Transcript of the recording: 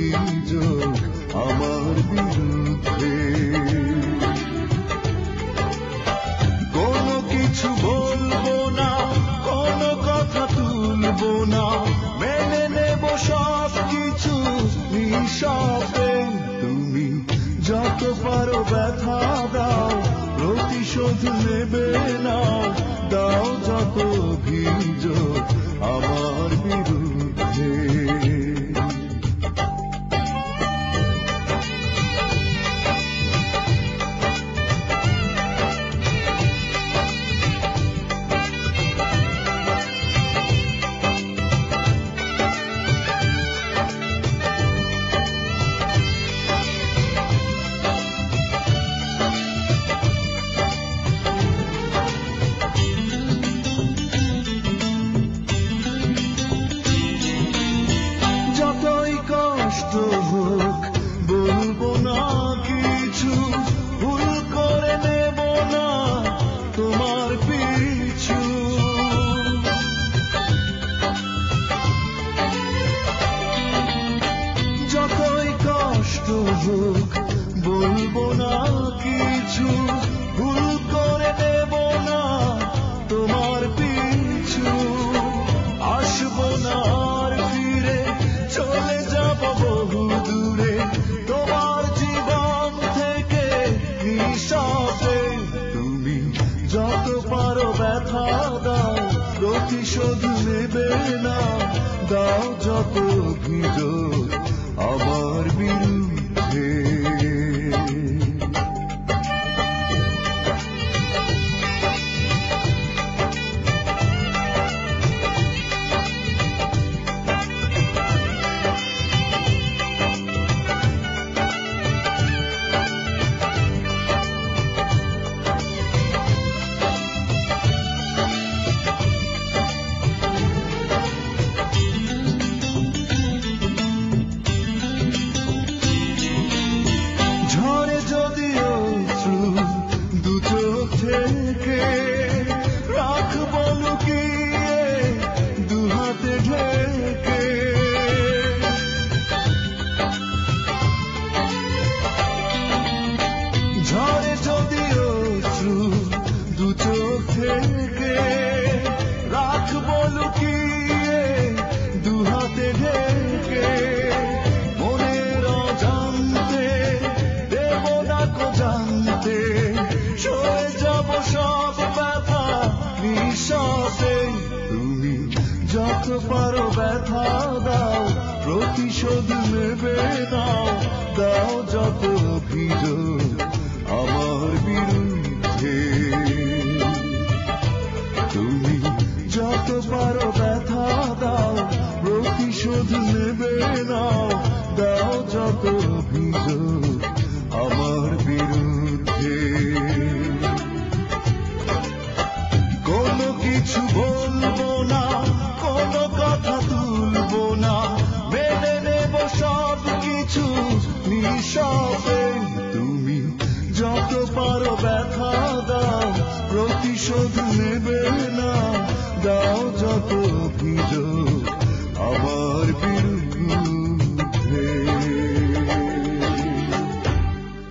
অভিযোগ আমার বিরুদ্ধে। কোনো কিছু বলবো না, কোনো কথা তুলবো না, মেনে নেব সব কিছু নিঃশব্দে। তুমি যত পারো ব্যথা দাও, প্রতিশোধ নেবে না, দাও যত অভিযোগ আমার বিরুদ্ধে। বলবো না কিছু, ভুল করে নেব না তোমার পিছু। যতই কষ্ট হোক বলবো না কিছু, ভুল করে নেব না তোমার পিছু। আসবো না আর ফিরে, চলে যাব বহু দূরে তোমার জীবন থেকে নিঃশব্দে। তুমি যত পারো ব্যথা দাও, প্রতিশোধ নেবে না, দাও যত অভিযোগ আমার বিরুদ্ধে। রাখবো লুকিয়ে দু হাতে ঢেকে, ঝরে যদি অশ্রু দু চোখ থেকে, রাখবো লুকিয়ে দু হাতে ঢেকে। মনের অজান্তে দেব না কো জানতে, সয়ে যাব সব ব্যথা নিঃশ্বাসে। তুমি যত পারো ব্যথা দাও, প্রতিশোধ নেবে না, দাও যত অভিযোগ আমার বিরুদ্ধে। তুমি যত পারো ব্যথা দাও, প্রতিশোধ নেবে না, দাও যত অভিযোগ আমার বিরুদ্ধে। কোনো কিছু